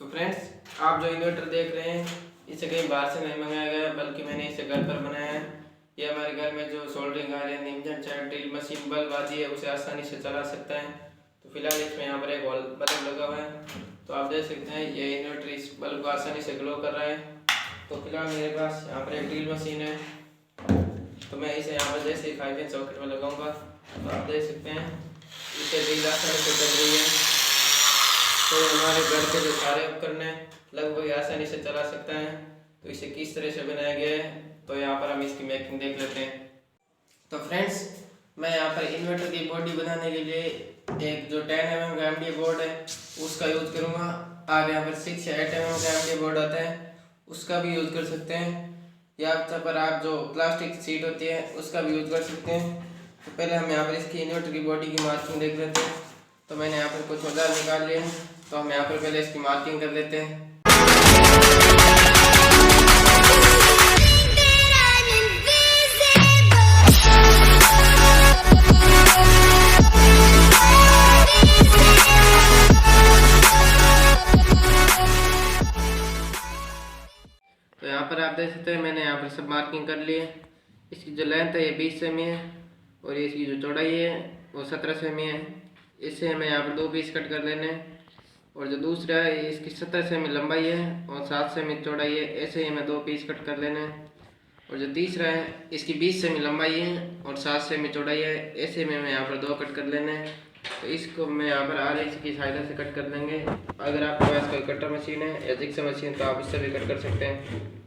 तो फ्रेंड्स, आप जो इन्वर्टर देख रहे हैं इसे कहीं बाहर से नहीं मंगाया गया, बल्कि मैंने इसे घर पर बनाया है। ये हमारे घर में जो सोल्डरिंग आयरन, इंजन चाहे ड्रिल मशीन, बल्ब आदि है उसे आसानी से चला सकता है। तो फिलहाल इसमें यहाँ पर एक बल्ब लगा हुआ है, तो आप देख सकते हैं ये इन्वर्टर इस बल्ब को आसानी से ग्लो कर रहा है। तो फिलहाल मेरे पास यहाँ पर एक ड्रिल मशीन है, तो मैं इसे यहाँ पर जैसे 5 इंच सॉकेट में लगाऊंगा तो आप देख सकते हैं इसे ड्रिल आसानी से चल रही है। तो हमारे घर के जो सारे उपकरण हैं लगभग आसानी से चला सकता है। तो इसे किस तरह से बनाया गया है तो यहाँ पर हम इसकी मेकिंग देख लेते हैं। तो फ्रेंड्स, मैं यहाँ पर इन्वर्टर की बॉडी बनाने के लिए एक जो 10 mm का एमडीए बोर्ड है उसका यूज़ करूँगा। आप यहाँ पर 6 या 8 mm का एमडीए बोर्ड आता है उसका भी यूज़ कर सकते हैं, या पर आप जो प्लास्टिक सीट होती है उसका भी यूज़ कर सकते हैं। तो पहले हम यहाँ पर इसकी इन्वर्टर की बॉडी की मार्किंग देख लेते हैं। तो मैंने यहाँ पर कुछ औजार निकाल लिए हैं, तो हम यहाँ पर पहले इसकी मार्किंग कर लेते हैं। तो यहाँ पर आप देख सकते हैं मैंने यहाँ पर सब मार्किंग कर ली है। इसकी जो लेंथ है ये 20 सेमी है और इसकी जो चौड़ाई है वो 17 सेमी है। इससे हमें यहाँ पर 2 पीस कट कर लेने हैं। और जो दूसरा है इसकी 70 सेमी लंबाई है और 7 सेमी चौड़ाई है, ऐसे ही हमें 2 पीस कट कर लेने हैं। और जो तीसरा है इसकी 20 सेमी लंबाई है और 7 सेमी चौड़ाई है, ऐसे में हमें यहाँ पर 2 कट कर लेने हैं। तो इसको मैं यहाँ पर आरी की सहायता से कट कर लेंगे। अगर आपके पास कोई कटर मशीन है या जिक्स मशीन तो आप इससे भी कट कर सकते हैं।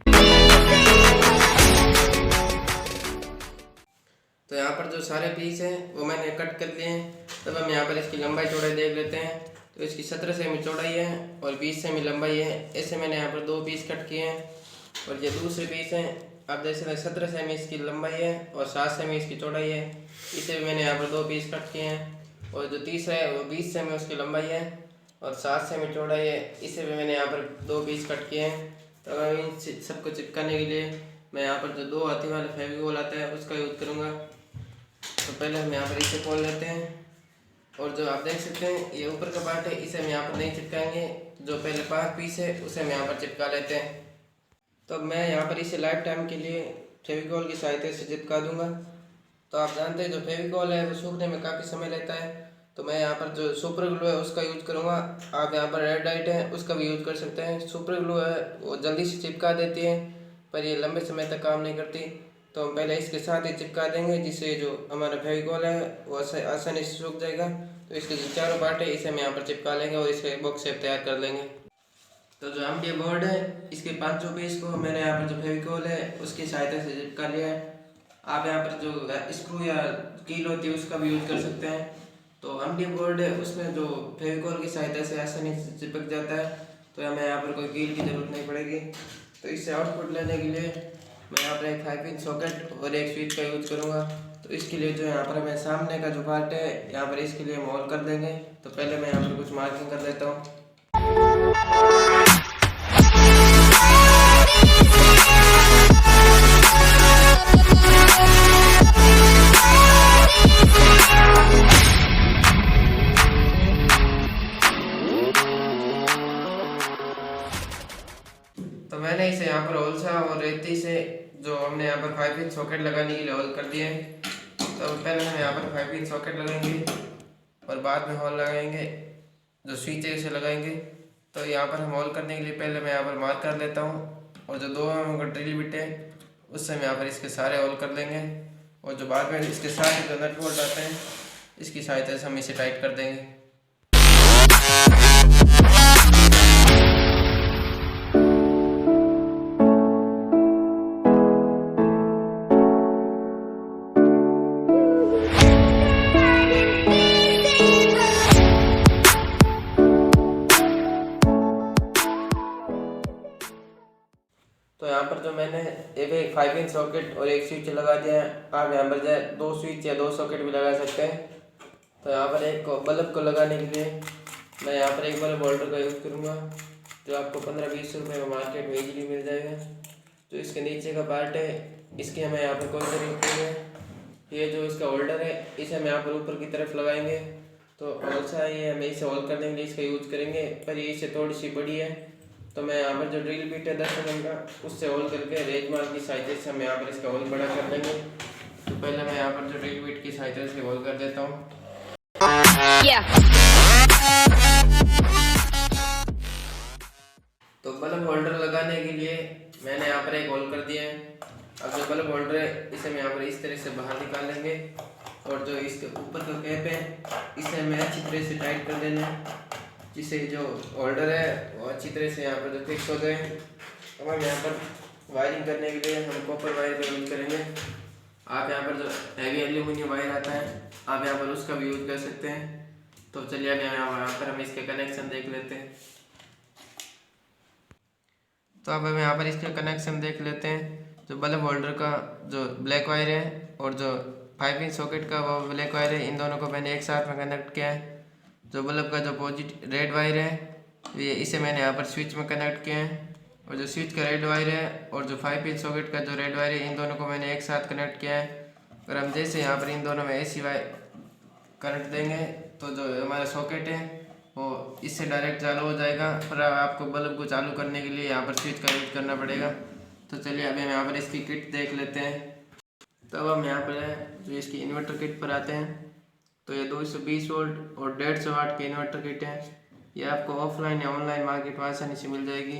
तो यहाँ पर जो सारे पीस हैं वो मैंने कट कर लिए हैं। तब हम यहाँ पर इसकी लंबाई चौड़ाई देख लेते हैं। तो इसकी 17 सेमी चौड़ाई है और 20 सेमी लंबाई है, ऐसे मैंने यहाँ पर 2 पीस कट किए हैं। और ये दूसरे पीस हैं, आप देख सकते हैं 17 सेमी इसकी लंबाई है और 7 सेमी इसकी चौड़ाई है, इसे भी मैंने यहाँ पर 2 पीस कट किए हैं। और जो तीसरा है वो 20 सेमी उसकी लंबाई है और 7 सेमी चौड़ाई है, इसे भी मैंने यहाँ पर 2 पीस कट किए हैं। तो अब इन सबको चिपकाने के लिए मैं यहाँ पर जो 2 हाथी वाला फेविकोल आता है उसका यूज़ करूँगा। तो पहले हम यहाँ पर इसे खोल लेते हैं। और जो आप देख सकते हैं ये ऊपर का पार्ट है, इसे हम यहाँ पर नहीं चिपकाएंगे। जो पहले 5 पीस है उसे हम यहाँ पर चिपका लेते हैं। तो मैं यहाँ पर इसे लाइफ टाइम के लिए फेविकोल की सहायता से चिपका दूंगा। तो आप जानते हैं जो फेविकोल है वो सूखने में काफ़ी समय लेता है, तो मैं यहाँ पर जो सुपर ग्लू है उसका यूज़ करूँगा। आप यहाँ पर रेड लाइट है उसका भी यूज़ कर सकते हैं। सुपर ग्लू है वो जल्दी से चिपका देती है पर ये लंबे समय तक काम नहीं करती, तो हम पहले इसके साथ ही चिपका देंगे जिससे जो हमारा फेविकोल है वो आसानी से सूख जाएगा। तो इसके जो चारों पार्ट है इसे हम यहाँ पर चिपका लेंगे और इसे बॉक्स शेप तैयार कर लेंगे। तो जो एमडीए बोर्ड है इसके 5 पीस को मैंने यहाँ पर जो फेविकोल है उसकी सहायता से चिपका लिया है। आप यहाँ पर जो स्क्रू या कील होती है उसका भी यूज़ कर सकते हैं। तो एमडीए बोर्ड है उसमें जो फेविकोल की सहायता से आसानी से चिपक जाता है, तो हमें यहाँ पर कोई कील की ज़रूरत नहीं पड़ेगी। तो इससे आउटपुट लेने के लिए मैं यहाँ पर एक 5 इंच सॉकेट और एक स्विच का यूज़ करूँगा। तो इसके लिए जो यहाँ पर हमें सामने का जो पार्ट है यहाँ पर इसके लिए हम होल कर देंगे। तो पहले मैं यहाँ पर कुछ मार्किंग कर लेता हूँ। तो मैंने इसे यहाँ पर होल सा और रेती से जो हमने यहाँ पर 5 इंच सॉकेट लगाने के लिए होल कर दिए हैं। तो पहले हम यहाँ पर 5 इंच सॉकेट लगाएंगे और बाद में होल लगाएंगे, जो स्विच है उसे लगाएंगे। तो यहाँ पर हम होल करने के लिए पहले मैं यहाँ पर मार्क कर लेता हूँ और जो 2 mm का ड्रिल बिट है उससे हम यहाँ पर इसके सारे होल कर लेंगे। और जो बाद में इसके सारे जो नट बोल्ट आते हैं इसकी सहायता से हम इसे टाइट कर देंगे। तो यहाँ पर जो मैंने एक 5 इंच सॉकेट और एक स्विच लगा दिया है। आप यहाँ पर जाए 2 स्विच या 2 सॉकेट भी लगा सकते हैं। तो यहाँ पर एक बल्ब को लगाने के लिए मैं यहाँ पर एक बल्ब होल्डर का यूज़ करूँगा, जो आपको 15-20 रुपये में मार्केट में इजीली मिल जाएगा। तो इसके नीचे का पार्ट है इसकी हमें यहाँ पर कोई ज़रूरत नहीं है। ये जो इसका होल्डर है इसे हम यहाँ पर ऊपर की तरफ लगाएंगे। तो कौन सा ये हमें इसे होल करने के लिए इसका यूज करेंगे, पर ये इससे थोड़ी सी बड़ी है। तो मैं यहाँ पर जो ड्रिल बिट है 10 mm का, उससे होल करके रेज मार की सहायता से हम यहाँ पर इसका होल बड़ा कर लेंगे। तो पहले मैं यहाँ पर जो ड्रिल बिट की सहायता से होल कर देता हूँ। तो बल्ब होल्डर लगाने के लिए मैंने यहाँ पर एक होल कर दिया है। अब जो बल्ब होल्डर है इसे मैं यहाँ पर इस तरह से बाहर निकाल लेंगे, और जो इसके ऊपर का कैप है इसे हमें अच्छी तरह से टाइट कर देना है, जिससे जो होल्डर है वो अच्छी तरह से यहाँ पर जो फिक्स हो जाए। अब हम यहाँ पर वायरिंग करने के लिए हम कॉपर वायर का यूज करेंगे। आप यहाँ पर जो हैवी एल्यूमिनियम वायर आता है आप यहाँ पर उसका भी यूज कर सकते हैं। तो चलिए अब यहाँ पर हम इसके कनेक्शन देख लेते हैं। तो अब हम यहाँ पर इसके कनेक्शन देख लेते हैं। जो बल्ब होल्डर का जो ब्लैक वायर है और जो 5 इंच सॉकेट का वो ब्लैक वायर है, इन दोनों को मैंने एक साथ में कनेक्ट किया है। जो बल्ब का जो पॉजिटिव रेड वायर है ये इसे मैंने यहाँ पर स्विच में कनेक्ट किया है, और जो स्विच का रेड वायर है और जो 5 इंच सॉकेट का जो रेड वायर है इन दोनों को मैंने एक साथ कनेक्ट किया है। और हम जैसे यहाँ पर इन दोनों में AC वायर करंट देंगे तो जो हमारा सॉकेट है वो इससे डायरेक्ट चालू हो जाएगा, पर आपको बल्ब को चालू करने के लिए यहाँ पर स्विच का यूज करना पड़ेगा। तो चलिए अभी हम यहाँ पर इसकी किट देख लेते हैं। तो अब हम यहाँ पर जो इसकी इन्वर्टर किट पर आते हैं। तो ये 220 वोल्ट और 150 वाट की इन्वर्टर किट है। ये आपको ऑफलाइन या ऑनलाइन मार्केट में आसानी से मिल जाएगी।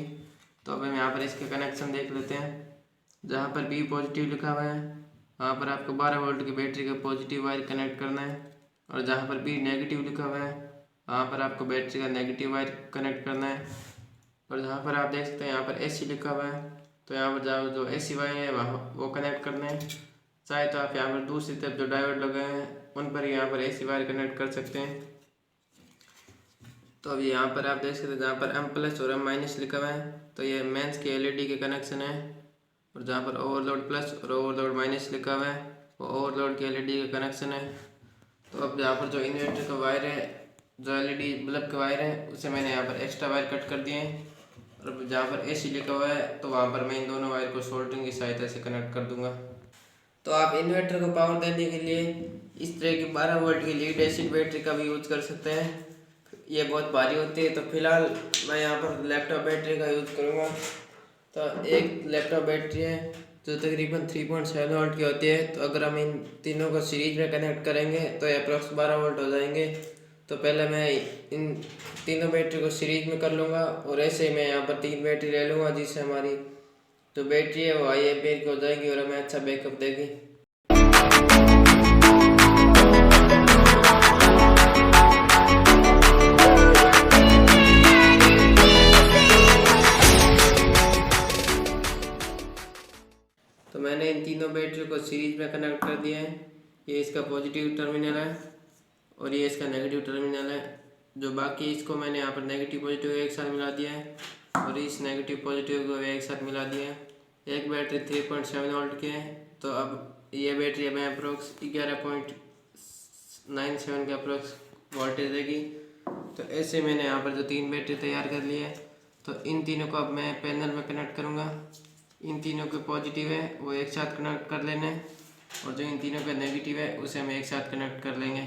तो अब हम यहाँ पर इसके कनेक्शन देख लेते हैं। जहाँ पर B पॉजिटिव लिखा हुआ है वहाँ पर आपको 12 वोल्ट की बैटरी का पॉजिटिव वायर कनेक्ट करना है, और जहाँ पर B नेगेटिव लिखा हुआ है वहाँ पर आपको बैटरी का नेगेटिव वायर कनेक्ट करना है। और जहाँ पर आप देख सकते हैं यहाँ पर AC लिखा हुआ है, तो यहाँ पर जाओ जो AC वायर है वहाँ वो कनेक्ट करना है। चाहे तो आप यहाँ पर दूसरी तरफ जो डायोड लगे हैं उन पर यहाँ पर AC वायर कनेक्ट कर सकते हैं। तो अभी यहाँ पर आप देख सकते हैं जहाँ पर M+ और M- लिखा हुआ है तो ये मेंस के LED के कनेक्शन है, और जहाँ पर ओवरलोड प्लस और ओवरलोड माइनस लिखा हुआ है वो ओवरलोड के LED का कनेक्शन है। तो अब यहाँ पर जो इन्वर्टर का वायर है जो LED बल्ब का वायर है उसे मैंने यहाँ पर एक्स्ट्रा वायर कट कर दिए हैं, और जहाँ पर AC लिखा हुआ है तो वहाँ पर मैं इन दोनों वायर को सोल्डरिंग की सहायता से कनेक्ट कर दूंगा। तो आप इन्वर्टर को पावर देने के लिए इस तरह की 12 वोल्ट की लीड एसिड बैटरी का भी यूज कर सकते हैं। ये बहुत भारी होती है, तो फिलहाल मैं यहाँ पर लैपटॉप बैटरी का यूज करूँगा। तो एक लैपटॉप बैटरी है जो तकरीबन 3.7 वोल्ट की होती है। तो अगर हम इन तीनों को सीरीज में कनेक्ट करेंगे तो ये अप्रॉक्स 12 वोल्ट हो जाएंगे। तो पहले मैं इन तीनों बैटरी को सीरीज में कर लूँगा, और ऐसे ही मैं यहाँ पर 3 बैटरी ले लूँगा, जिससे हमारी जो बैटरी है वो हाई एम्पीयर की हो जाएगी और हमें अच्छा बैकअप देगी। तो मैंने इन तीनों बैटरी को सीरीज में कनेक्ट कर दिया है। ये इसका पॉजिटिव टर्मिनल है और ये इसका नेगेटिव टर्मिनल है। जो बाकी इसको मैंने यहाँ पर नेगेटिव पॉजिटिव एक साथ मिला दिया है, और इस नेगेटिव पॉजिटिव को एक साथ मिला दिया है। एक बैटरी 3.7 वोल्ट की है, तो अब ये बैटरी हमें अप्रोक्स 11.97 के अप्रोक्स वोल्टेज देगी। तो ऐसे मैंने यहाँ पर जो 3 बैटरी तैयार कर ली है, तो इन तीनों को अब मैं पैनल में कनेक्ट करूँगा। इन तीनों के पॉजिटिव है वो एक साथ कनेक्ट कर लेने, और जो इन तीनों का नेगेटिव है उसे हम एक साथ कनेक्ट कर लेंगे।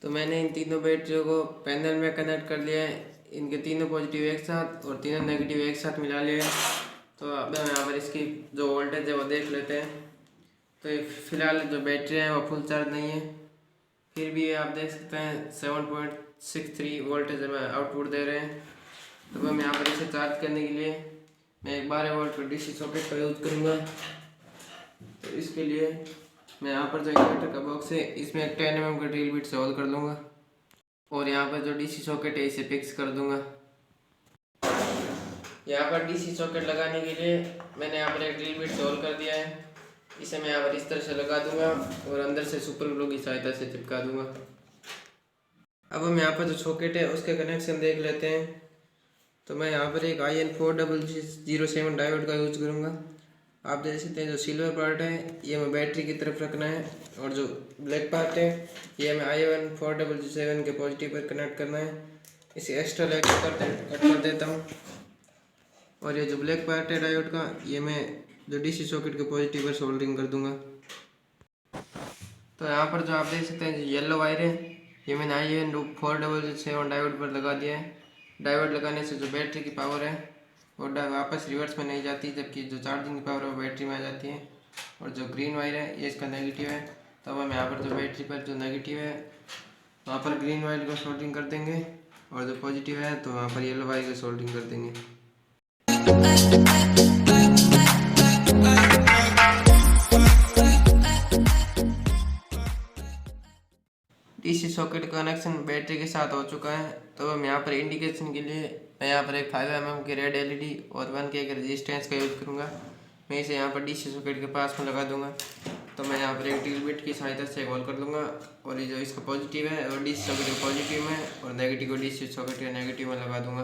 तो मैंने इन तीनों बैटरियों को पैनल में कनेक्ट कर लिया है। इनके तीनों पॉजिटिव एक साथ और तीनों नेगेटिव एक साथ मिला लिए हैं। तो अब हम यहाँ पर इसकी जो वोल्टेज है वो देख लेते हैं। तो ये फिलहाल जो बैटरी है वो फुल चार्ज नहीं है, फिर भी आप देख सकते हैं 7.63 वोल्टेज हमें आउटपुट दे रहे हैं। तो हम यहाँ पर इसे चार्ज करने के लिए मैं एक 12 वोल्ट का DC सॉकेट का यूज़ करूँगा। तो इसके लिए मैं यहाँ पर जो इन्वर्टर का बॉक्स है इसमें एक 10 mm का ड्रिल बिट से होल कर लूँगा, और यहाँ पर जो DC सॉकेट है इसे फिक्स कर दूँगा। यहाँ पर DC सॉकेट लगाने के लिए मैंने यहाँ पर एक ड्रिल बिट से होल कर दिया है। इसे मैं यहाँ पर इस तरह से लगा दूँगा और अंदर से सुपर ग्लू की सहायता से चिपका दूँगा। अब हम यहाँ पर जो सॉकेट है उसके कनेक्शन देख लेते हैं। तो मैं यहाँ पर एक IN 40007 डायोड का यूज करूँगा। आप देख सकते हैं जो सिल्वर पार्ट है ये हमें बैटरी की तरफ रखना है, और जो ब्लैक पार्ट है ये हमें i1-4007 के पॉजिटिव पर कनेक्ट करना है। इसे एक्स्ट्रा लाइट कट कर देता हूँ। और ये जो ब्लैक पार्ट है डायोड का ये मैं जो डीसी सॉकेट के पॉजिटिव पर सोल्डरिंग कर दूंगा। तो यहाँ पर जो आप देख सकते हैं जो येलो वायर है ये मैंने i1-4007 डायोड पर लगा दिया है। डायोड लगाने से जो बैटरी की पावर है वो वापस रिवर्स में नहीं जाती, जबकि जो चार्जिंग की पावर है वो बैटरी में आ जाती है। और जो ग्रीन वायर है ये इसका नेगेटिव है, तो हम यहाँ पर जो बैटरी पर जो नेगेटिव है वहाँ पर ग्रीन वायर को सोल्डरिंग कर देंगे, और जो पॉजिटिव है तो वहाँ पर येलो वायर को सोल्डरिंग कर देंगे। डीसी सॉकेट कनेक्शन बैटरी के साथ हो चुका है। तो हम यहाँ पर इंडिकेशन के लिए मैं यहाँ पर एक 5 mm की रेड एलईडी और 1K के रेजिस्टेंस का यूज़ करूँगा। मैं इसे यहाँ पर डीसी सॉकेट के पास में लगा दूंगा। तो मैं यहाँ पर एक ड्रिल बिट की सहायता से होल कर लूँगा, और ये जो इसका पॉजिटिव है और डीसी सॉकेट के पॉजिटिव में और नेगेटिव को डीसी सॉकेट के नेगेटिव में लगा दूँगा।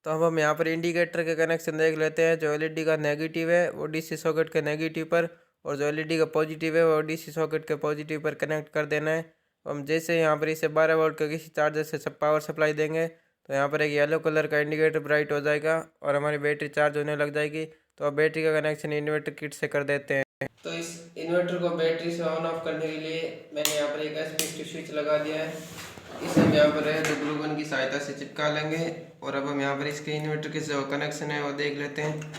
तो अब हम यहाँ पर इंडिकेटर के कनेक्शन देख लेते हैं। जो एलईडी का नेगेटिव है वो डीसी सॉकेट के नेगेटिव पर, और जो एलईडी का पॉजिटिव है वो डीसी सॉकेट के पॉजिटिव पर कनेक्ट कर देना है। हम जैसे यहाँ पर इसे 12 वोल्ट के किसी चार्जर से सब पावर सप्लाई देंगे तो यहाँ पर एक येलो कलर का इंडिकेटर ब्राइट हो जाएगा और हमारी बैटरी चार्ज होने लग जाएगी। तो अब बैटरी का कनेक्शन इन्वर्टर किट से कर देते हैं। तो इस इन्वर्टर को बैटरी से ऑन ऑफ करने के लिए मैंने यहाँ पर एक एसपीएसटी स्विच लगा दिया है। इसे हम यहाँ पर जो ग्लू गन की सहायता से चिपका लेंगे, और अब हम यहाँ पर इसके इन्वर्टर के जो कनेक्शन है वो देख लेते हैं।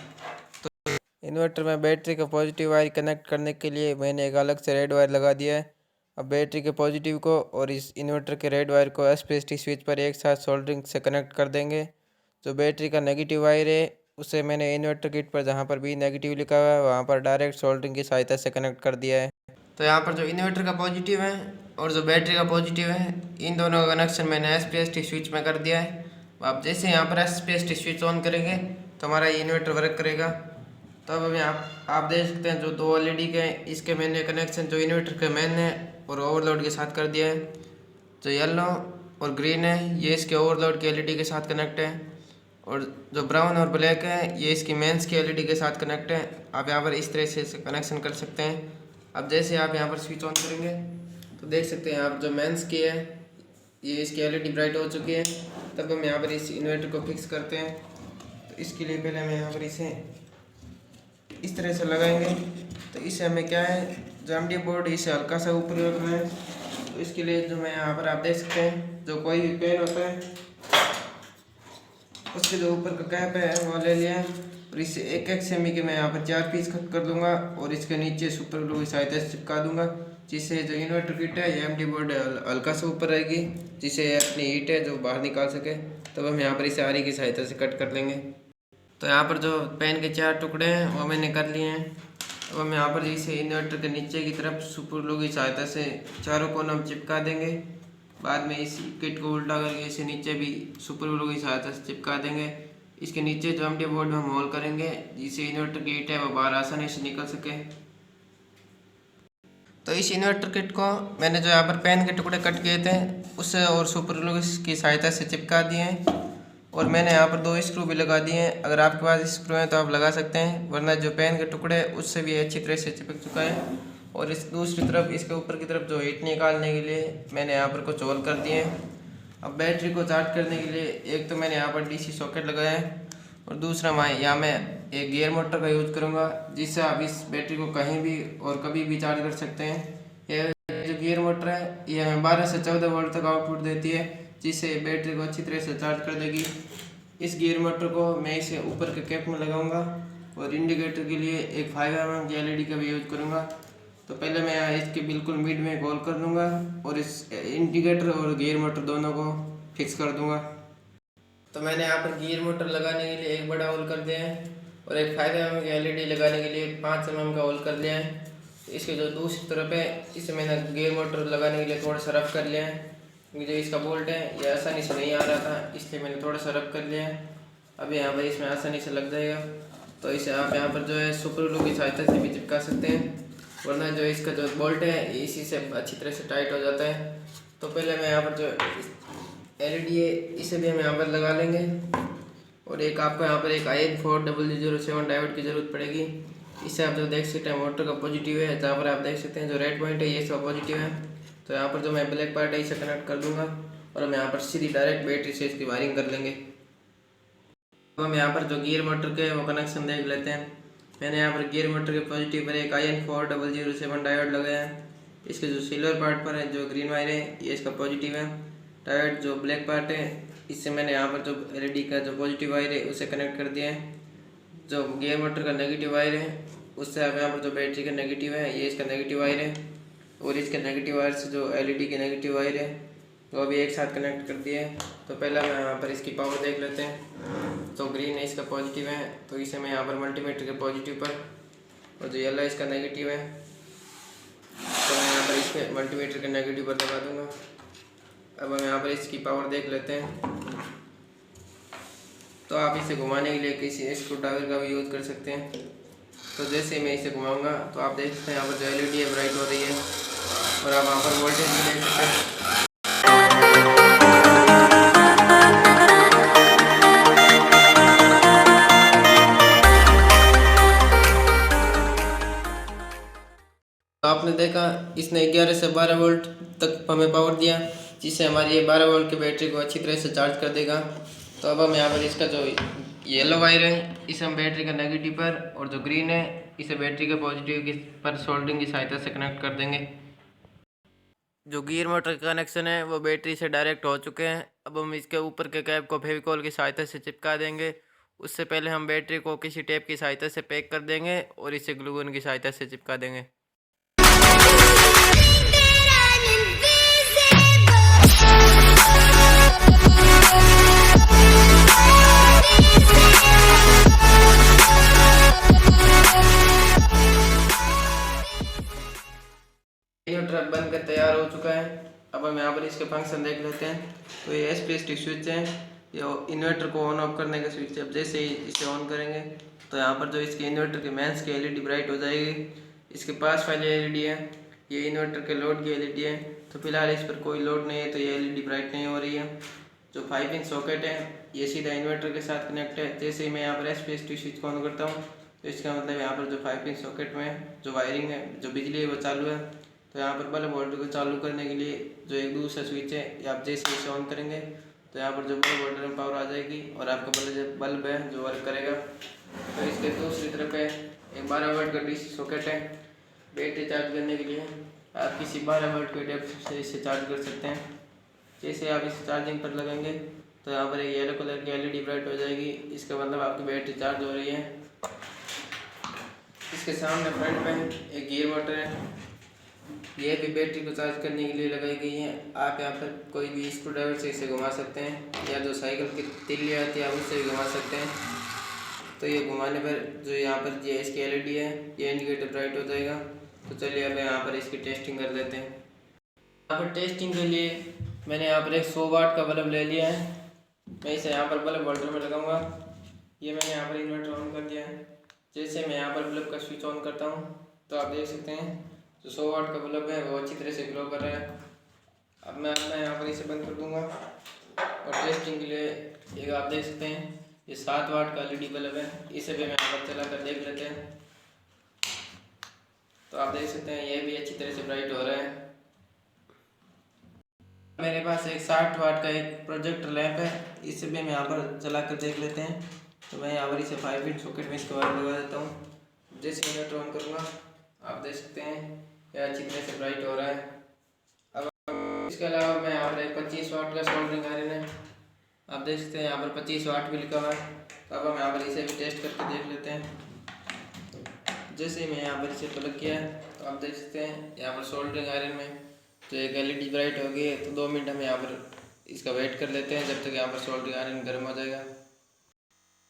तो इन्वर्टर में बैटरी का पॉजिटिव वायर कनेक्ट करने के लिए मैंने एक अलग से रेड वायर लगा दिया है। अब बैटरी के पॉजिटिव को और इस इन्वर्टर के रेड वायर को एसपीएसटी स्विच पर एक साथ सोल्डरिंग से कनेक्ट कर देंगे। जो बैटरी का नेगेटिव वायर है उसे मैंने इन्वर्टर किट पर जहाँ पर भी नेगेटिव लिखा हुआ है वहाँ पर डायरेक्ट सोल्डरिंग की सहायता से कनेक्ट कर दिया है। तो यहाँ पर जो इन्वर्टर का पॉजिटिव है और जो बैटरी का पॉजिटिव है इन दोनों का कनेक्शन मैंने एसपीएसटी स्विच में कर दिया है। आप जैसे यहाँ पर एसपीएसटी स्विच ऑन करेंगे तो हमारा ये इन्वर्टर वर्क करेगा। तो अब हमें आप देख सकते हैं जो 2 एलईडी के इसके मैंने कनेक्शन जो इन्वर्टर के मेन है और ओवरलोड के साथ कर दिया है। जो येलो और ग्रीन है ये इसके ओवरलोड के एलईडी के साथ कनेक्ट है, और जो ब्राउन और ब्लैक है ये इसकी मेंस की एलईडी के साथ कनेक्ट है। आप यहाँ पर इस तरह से कनेक्शन कर सकते हैं। अब जैसे आप यहाँ पर स्विच ऑन करेंगे तो देख सकते हैं आप जो मेंस की है ये इसकी एलईडी ब्राइट हो चुकी है। तब हम यहाँ पर इस इन्वर्टर को फिक्स करते हैं। तो इसके लिए पहले हम यहाँ पर इसे इस तरह से लगाएंगे। तो इससे हमें क्या है जो एमडी बोर्ड इसे हल्का सा ऊपर रखना है। तो इसके लिए जो मैं यहाँ पर आप देख सकते हैं जो कोई भी पेन होता है उसके जो ऊपर का कैप है वो ले लिया है, और इससे 1 सेमी के मैं यहाँ पर 4 पीस कट कर दूंगा और इसके नीचे सुपर ग्लू की सहायता से चिपका दूंगा, जिससे जो इन्वर्टर किट है ये एमडी बोर्ड हल्का सा ऊपर रहेगी, जिससे अपनी हीट है जो बाहर निकाल सके। तब हम यहाँ पर इसे आरी की सहायता से कट कर लेंगे। तो यहाँ पर जो पेन के 4 टुकड़े हैं वो मैंने कर लिए हैं। अब हम यहाँ पर इसे इन्वर्टर के नीचे की तरफ सुपर ग्लू की सहायता से चारों कोनों में चिपका देंगे। बाद में इस किट को उल्टा करके इसे नीचे भी सुपर ग्लू की सहायता से चिपका देंगे। इसके नीचे जो एमडी बोर्ड में हम होल करेंगे जिससे इन्वर्टर की हीट है वो बाहर आसानी से निकल सके। तो इस इन्वर्टर किट को मैंने जो यहाँ पर पेन के टुकड़े कट किए थे उससे और सुपर ग्लू की सहायता से चिपका दिए हैं, और मैंने यहाँ पर 2 स्क्रू भी लगा दिए हैं। अगर आपके पास स्क्रू हैं तो आप लगा सकते हैं, वरना जो पेन के टुकड़े उससे भी अच्छी तरह से चिपक चुका है। और इस दूसरी तरफ इसके ऊपर की तरफ जो हीट निकालने के लिए मैंने यहाँ पर कुछ होल कर दिए हैं। अब बैटरी को चार्ज करने के लिए एक तो मैंने यहाँ पर डीसी सॉकेट लगाया है, और दूसरा यहाँ मैं एक गियर मोटर का यूज़ करूँगा, जिससे आप इस बैटरी को कहीं भी और कभी भी चार्ज कर सकते हैं। यह जो गियर मोटर है ये हमें 12 से 14 वोल्ट तक आउटपुट देती है, जिससे बैटरी को अच्छी तरह से चार्ज कर देगी। इस गियर मोटर को मैं इसे ऊपर के कैप में लगाऊंगा, और इंडिकेटर के लिए एक 5 mm की एलईडी का भी यूज़ करूँगा। तो पहले मैं यहाँ इसके बिल्कुल मिड में होल कर दूंगा और इस इंडिकेटर और गियर मोटर दोनों को फिक्स कर दूंगा। तो मैंने यहाँ पर गियर मोटर लगाने के लिए एक बड़ा होल कर दिया है, और एक 5 mm की एलईडी लगाने के लिए 5 mm का होल कर लिया है। इसके जो दूसरी तरफ है इसे मैंने गियर मोटर लगाने के लिए थोड़ा सा रफ कर लिया है, क्योंकि जो इसका बोल्ट है ये आसानी से नहीं आ रहा था, इसलिए मैंने थोड़ा सा रफ कर लिया है। अब यहाँ पर इसमें आसानी से लग जाएगा। तो इसे आप यहाँ पर जो है सुपर ग्लू की सहायता से भी चिपका सकते हैं, वरना जो इसका जो बोल्ट है इसी से अच्छी तरह से टाइट हो जाता है। तो पहले मैं यहाँ पर जो एलईडी है इसे भी हम यहाँ पर लगा लेंगे, और एक आपको यहाँ पर एक IN4007 डायोड की ज़रूरत पड़ेगी। इससे आप जो देख सकते हैं मोटर का पॉजिटिव है, जहाँ पर आप देख सकते हैं जो रेड पॉइंट है ये इसका पॉजिटिव है। तो यहाँ पर जो मैं ब्लैक पार्ट है इसे कनेक्ट कर दूंगा और हम यहाँ पर सीधी डायरेक्ट बैटरी से इसकी वायरिंग कर लेंगे। तो हम यहाँ पर जो गियर मोटर के वो कनेक्शन देख लेते हैं। मैंने यहाँ पर गियर मोटर के पॉजिटिव पर एक IN4007 डायोड लगाया है। इसके जो सिल्वर पार्ट पर है जो ग्रीन वायर है ये इसका पॉजिटिव है। डायोड जो ब्लैक पार्ट है इससे मैंने यहाँ पर जो LED का जो पॉजिटिव वायर है उसे कनेक्ट कर दिया है। जो गियर मोटर का नेगेटिव वायर है उससे अब यहाँ पर जो बैटरी का नेगेटिव है ये इसका नेगेटिव वायर है, और इसके नेगेटिव वायर से जो LED के नेगेटिव वायर है वो भी एक साथ कनेक्ट कर दिए है। तो पहला मैं यहाँ पर इसकी पावर देख लेते हैं। तो ग्रीन है इसका पॉजिटिव है, तो इसे मैं यहाँ पर मल्टीमीटर के पॉजिटिव पर, और जो येलो इसका नेगेटिव है तो मैं यहाँ पर इसके मल्टीमीटर के नेगेटिव पर लगा दूँगा। अब हम यहाँ पर इसकी पावर देख लेते हैं। तो आप इसे घुमाने के लिए किसी स्क्रू ड्राइवर का भी यूज़ कर सकते हैं। तो जैसे मैं इसे घुमाऊंगा तो आप देख सकते हैं यहाँ पर जो LED है ब्राइट हो रही है, और आप यहाँ पर वोल्टेज भी देख सकते हैं। तो आपने देखा इसने 11 से 12 वोल्ट तक हमें पावर दिया, जिससे हमारी ये 12 वोल्ट की बैटरी को अच्छी तरह से चार्ज कर देगा। तो अब हम यहाँ पर इसका जो येलो वायर है इसे हम बैटरी का नेगेटिव पर, और जो ग्रीन है इसे बैटरी के पॉजिटिव की पर सोल्डरिंग की सहायता से कनेक्ट कर देंगे। जो गियर मोटर का कनेक्शन है वो बैटरी से डायरेक्ट हो चुके हैं। अब हम इसके ऊपर के कैप को फेविकॉल की सहायता से चिपका देंगे। उससे पहले हम बैटरी को किसी टेप की सहायता से पैक कर देंगे और इसे ग्लू गन की सहायता से चिपका देंगे। ट्रक बनकर तैयार हो चुका है। अब हम यहाँ पर इसके फंक्शन देख लेते हैं। तो ये SPST स्विच है, ये इन्वर्टर को ऑन ऑफ करने का स्विच है। अब जैसे ही इसे ऑन करेंगे तो यहाँ पर जो इसके इन्वर्टर के मेंस की LED ब्राइट हो जाएगी। इसके पास वाली LED है ये इन्वर्टर के लोड की LED है। तो फिलहाल इस पर कोई लोड नहीं है तो ये LED ब्राइट नहीं हो रही है। जो 5 इंच सॉकेट है ये सीधा इन्वर्टर के साथ कनेक्ट है। जैसे ही मैं यहाँ पर SPST स्विच को ऑन करता हूँ तो इसका मतलब यहाँ पर जो 5 इंच सॉकेट में जो वायरिंग है जो बिजली है वो चालू है। तो यहाँ पर बल्ब होल्डर को चालू करने के लिए जो एक दूसरा स्विच है आप जैसे इसे ऑन करेंगे तो यहाँ पर जो बल्ब होल्डर में पावर आ जाएगी और आपका बल्ब है जो वर्क करेगा। तो इसके दूसरी तरफ है एक 12 वोल्ट का DC सॉकेट है बैटरी चार्ज करने के लिए। आप किसी 12 वोल्ट के एडेप्टर से इसे चार्ज कर सकते हैं। जैसे आप इसे चार्जिंग पर लगेंगे तो यहाँ पर एक येलो कलर की LED ब्राइट हो जाएगी। इसका मतलब आपकी बैटरी चार्ज हो रही है। इसके सामने फ्रंट में एक गियर मोटर है, ये भी बैटरी को चार्ज करने के लिए लगाई गई है। आप यहाँ पर कोई भी स्क्रू ड्राइवर से इसे घुमा सकते हैं, या जो साइकिल की तिल्ली आती है आप उससे भी घुमा सकते हैं। तो ये घुमाने पर जो यहाँ पर ये इसकी LED है ये इंडिकेटर ब्राइट हो जाएगा। तो चलिए अब यहाँ पर इसकी टेस्टिंग कर लेते हैं। यहाँ पर टेस्टिंग के लिए मैंने यहाँ पर एक 100 वाट का बल्ब ले लिया है। मैं इसे यहाँ पर बल्ब होल्डर में लगाऊंगा। ये मैंने यहाँ पर इन्वर्टर ऑन कर दिया है। जैसे मैं यहाँ पर बल्ब का स्विच ऑन करता हूँ तो आप देख सकते हैं जो 100 वाट का बल्ब है वो अच्छी तरह से ग्लो कर रहा है। अब मैं अपना यहाँ पर इसे बंद कर दूंगा और टेस्टिंग के लिए एक आप देख सकते हैं ये 7 वाट का LED बल्ब है। इसे भी मैं यहाँ पर चला कर देख लेते हैं। तो आप देख सकते हैं ये भी अच्छी तरह से ब्राइट हो रहा है। मेरे पास एक 60 वाट का एक प्रोजेक्टर लैंप है, इसे भी मैं यहाँ पर चला कर देख लेते हैं। तो मैं यहाँ पर इसे 5 इंच सॉकेट में इसके वायर लगा देता हूँ। जैसे इन्वर्टर ऑन करूँगा आप देख सकते हैं यह अच्छी तरह से ब्राइट हो रहा है। अब इसके अलावा मैं यहाँ पर 25 वाट का सोल्डरिंग आयरन है, आप देख सकते हैं यहाँ पर 25 वाट भी लिखा हुआ है। तो अब हम यहाँ पर इसे भी टेस्ट करके देख लेते हैं। जैसे ही मैं यहाँ पर इसे प्लग किया है तो आप देख सकते हैं यहाँ पर सोल्डरिंग आयरन में तो एक LED ब्राइट हो गई है। तो 2 मिनट हम यहाँ पर इसका वेट कर लेते हैं जब तक यहाँ पर सोल्डरिंग आयरन गर्म हो जाएगा।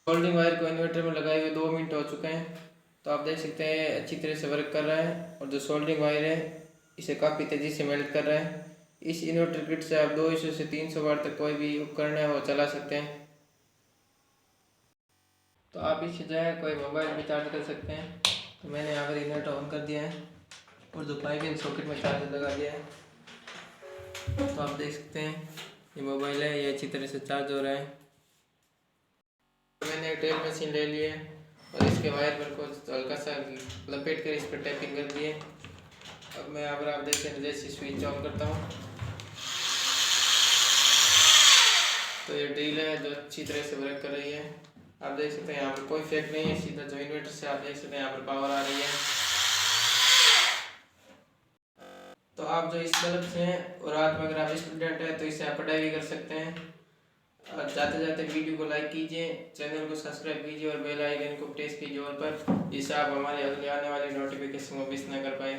सोल्डरिंग वायर को इन्वर्टर में लगाए हुए 2 मिनट हो चुके हैं। तो आप देख सकते हैं अच्छी तरह से वर्क कर रहा है, और जो सोल्डरिंग वायर है इसे काफ़ी तेज़ी से मेल्ट कर रहा है। इस इन्वर्टर किट से आप 200 से 300 वाट तक कोई भी उपकरण है वो चला सकते हैं। तो आप इससे जो है कोई मोबाइल भी चार्ज कर सकते हैं। तो मैंने यहाँ पर इन्वर्टर ऑन कर दिया है और जो 5 इंच सॉकेट में चार्ज लगा दिया है। तो आप देख सकते हैं ये मोबाइल है ये अच्छी तरह से चार्ज हो रहा है। मैंने ड्रिल मशीन ले ली है और इसके वायर पर को हल्का सा लपेट कर इस पर टैपिंग कर दिए। अब मैं यहाँ पर आप देखते हैं जैसे स्विच ऑन करता हूँ तो ये ड्रिल है जो अच्छी तरह से वर्क कर रही है। आप देख सकते हैं यहाँ पर कोई फेक नहीं है, सीधा जो इन्वर्टर से आप देख सकते हैं यहाँ पर पावर आ रही है। तो आप जो इस बल्ब से हैं और रात में अगर आप स्टूडेंट हैं तो इससे आप पढ़ाई भी कर सकते हैं। और जाते जाते वीडियो को लाइक कीजिए, चैनल को सब्सक्राइब कीजिए और बेल आइकन को प्रेस कीजिए ऑल पर, जिससे आप हमारे अगले आने वाली नोटिफिकेशन को मिस न कर पाए।